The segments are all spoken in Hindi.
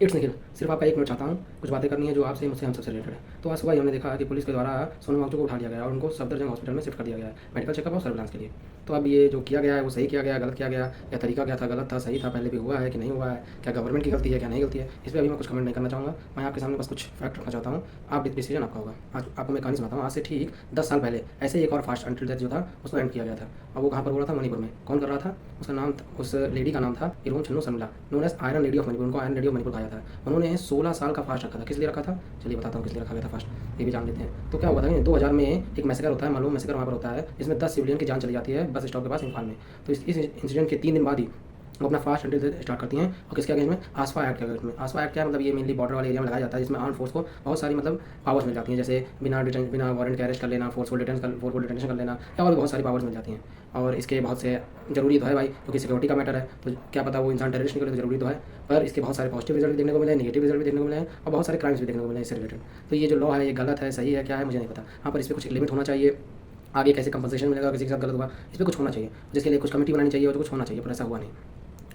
इट्स निखिल। सिर्फ आपका 1 मिनट चाहता हूँ, कुछ बातें करनी है जो आपसे, मुझसे, हम सबसे रिलेटेड है। तो आज सुबह ही हमने देखा कि पुलिस के द्वारा सोनम वांगचुक को उठा लिया गया और उनको सफदरजंग हॉस्पिटल में शिफ्ट कर दिया गया है मेडिकल चेकअप और सर्विलांस के लिए। तो अब ये जो किया गया है वो सही किया गया, गलत किया गया, या तरीका क्या था, गलत था, सही था, पहले भी हुआ है कि नहीं हुआ है, क्या गवर्नमेंट की गलती है, क्या नहीं गलती है, इस पर अभी मैं कुछ कमेंट नहीं करना चाहूँगा। मैं आपके सामने बस कुछ फैक्ट रखना चाहता हूँ, आप डिसीजन आपका होगा। आज आपको मैं कहानी सुनाता हूँ। आज से ठीक 10 साल पहले ऐसे ही एक और फास्ट अनटिल डेथ जो था उसको एंड किया गया था। और वो कहाँ पर हो रहा था? मणिपुर में। कौन कर रहा था? उसका नाम, उस लेडी का नाम था Irom Chanu Sharmila, known as iron lady of Manipur. उनको आयरन लेडी ऑफ मणिपुर कहा जाता है। उन्होंने 16 साल का फास्ट रखा था। किस लिए रखा था? चलिए बताता हूँ किस लिए रखा गया था फास्ट, ये भी जान लेते हैं। तो क्या हुआ था कि 2000 में एक मैसेकर होता है, मालूम मैसेकर वहाँ पर होता है, जिसमें 10 सिविलियन की जान चली जाती है बस स्टॉप के पास इम्फाल में। तो इस इंसिडेंट के 3 दिन बाद ही वो अपना फास्ट अनटिल डेथ स्टार्ट करती हैं। और किसके अगेंस्ट में? आसफा एक्ट के अगेंस्ट में। आसफा एक्ट क्या है? मतलब ये मेनली बॉर्डर वाले एरिया में लगाया जाता है, जिसमें आर्म फोर्स को बहुत सारी मतलब पावर्स मिल जाती हैं, जैसे बिना वारंट के अरेस्ट कर लेना, फोर्सफुल डिटेंशन कर लेना, या और बहुत सारी पावर्स मिल जाती हैं। और इसके बहुत से जरूरी तो है भाई, क्योंकि सिक्योरिटी का मैटर है, तो क्या पता वो इंसान टेररिस्ट निकले, तो जरूरी तो है। पर इसके बहुत सारे पॉजिटिव रिजल्ट भी देखने को मिले हैं, नेगेटिव रिजल्ट भी देखने को मिले हैं, और बहुत सारे क्राइम्स भी देखने को मिले हैं इससे रिलेटेड। तो ये जो लॉ है ये गलत है, सही है, क्या है, मुझे नहीं पता। हाँ, पर इस पर कुछ लिमिट होना चाहिए। आगे कैसे कंपनसेशन मिलेगा किसी के साथ गलत हुआ, इस पर कुछ होना चाहिए, जिसके लिए कुछ कमेटी बनानी चाहिए और कुछ होना चाहिए, पर ऐसा हुआ नहीं।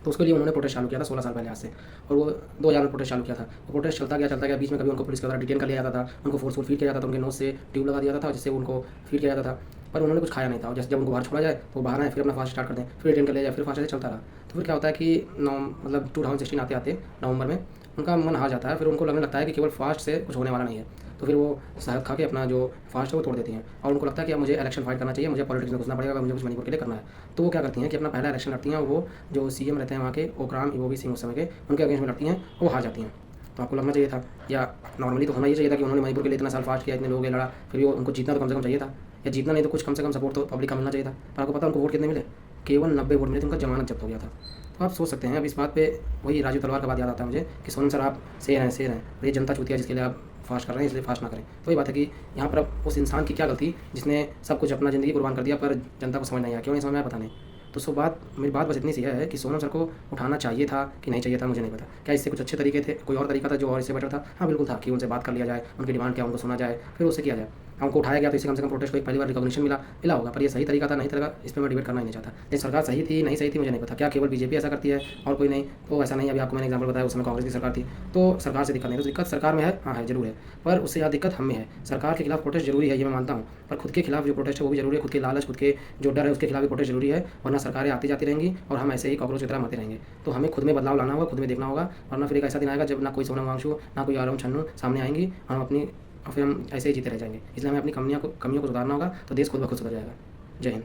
तो उसके लिए उन्होंने प्रोटेस्ट चालू किया था 16 साल पहले आज से, और वो 2000 में प्रोटेस्ट चालू किया था। वो प्रोटेस्ट चलता गया, बीच में कभी उनको पुलिस के द्वारा डिटेन कर लिया जाता था, उनको फोर्सफुल फीड किया जाता था, उनके नोज से ट्यूब लगा दिया जाता था जिससे उनको फीड किया जाता था। पर उन्होंने कुछ खाया नहीं था, और जैसे जब उनको बाहर छोड़ा जाए तो बाहर आए, फिर अपना फास्ट स्टार्ट कर दें, फिर रिटर्न कर लिया जाए, फिर फास्ट ऐसे चलता रहा। तो फिर क्या होता है कि 2016 आते आते नवंबर में उनका मन हार जाता है, फिर उनको लगने लगता है कि केवल फास्ट से कुछ होने वाला नहीं है। तो फिर वो शहद खा के अपना जो फास्ट है वो तोड़ देती हैं, और उनको लगता है कि अब मुझे इलेक्शन फाइट करना चाहिए, मुझे पॉलिटिक्स में घुसना पड़ेगा, मुझे कुछ मणिपुर के लिए करना है। तो वो क्या करती हैं कि अपना पहला इलेक्शन लड़ती हैं, और वो जो सीएम रहते हैं वहाँ के, ओकराम इबोबी सिंह उस समय के, उनके अगेंस्ट में लड़ती हैं, वो हार जाती हैं। तो आपको लगना चाहिए था, या नॉर्मली तो होना ही चाहिए था कि उन्होंने मणिपुर के लिए इतना साल फास्ट किया, इतने लोगों के लड़ा, फिर भी उनको जीतना तो कम से कम चाहिए था, या जीतना नहीं तो कुछ कम से कम सपोर्ट तो पब्लिक का मिलना चाहिए था। पर आपको पता उनको वोट कितने मिले? केवल 90 वोट मिले थे, उनका जमानत जब्त हो गया था। तो आप सोच सकते हैं, अब इस बात पे वही राजू तलवार का बात याद आता है मुझे कि सोनम सर आप शेर हैं, और ये जनता चूतिया जिसके लिए आप फास्ट कर रहे हैं, इसलिए फास्ट ना करें। तो वही बात है कि यहाँ पर अब उस इंसान की क्या गलती जिसने सब कुछ अपना ज़िंदगी कुर्बान कर दिया, पर जनता को समझ नहीं आया, क्यों नहीं समझ में आया पता नहीं। तो सो मेरी बात बस इतनी सी है कि सोनम सर को उठाना चाहिए था कि नहीं चाहिए था, मुझे नहीं पता। क्या इससे कुछ अच्छे तरीके थे, कोई और तरीका था जो और इससे बेटर था? हाँ बिल्कुल था, कि उनसे बात कर लिया जाए, उनकी डिमांड क्या उनको सुना जाए, फिर उसे किया जाए। हमको उठाया गया तो इससे कम से कम प्रोटेस्ट को एक पहली बार रिकॉग्निशन मिला होगा। पर ये सही तरीका था, नहीं तरीका, इस पर मैं डिबेट करना ही नहीं चाहता। लेकिन सरकार सही थी नहीं सही थी मुझे नहीं पता, क्या केवल बीजेपी ऐसा करती है और कोई नहीं? तो ऐसा नहीं, अभी आपको मैंने एग्जाम्पल बताया, उस समय कांग्रेस की सरकार थी, तो सरकार से दिक्कत नहीं। तो दिक्कत सरकार में है, हाँ है, जरूर है, पर उससे ज़्यादा दिक्कत हम में है। सरकार के खिलाफ प्रोटेस्ट जरूरी है, ये मैं मानता हूँ, पर खुद के खिलाफ जो प्रोटेस्ट है वो भी जरूरी है। खुद के लालच, खुद के जो डर है उसके खिलाफ भी प्रोटेस्ट जरूरी है, वरना सरकारें आती जाती रहेंगी और हम ऐसे ही कॉकरोच की तरह मरते रहेंगे। तो हमें खुद में बदलाव लाना होगा, खुद में देखना होगा, वरना फिर एक ऐसा दिन आएगा जब ना कोई सोनम वांगचुक ना कोई आरोम छन्नू सामने आएंगी, और फिर हम ऐसे ही जीते रह जाएंगे। इसलिए हमें अपनी कमियों को सुधारना होगा, तो देश खुद ब खुद सुधर जाएगा। जय हिंद।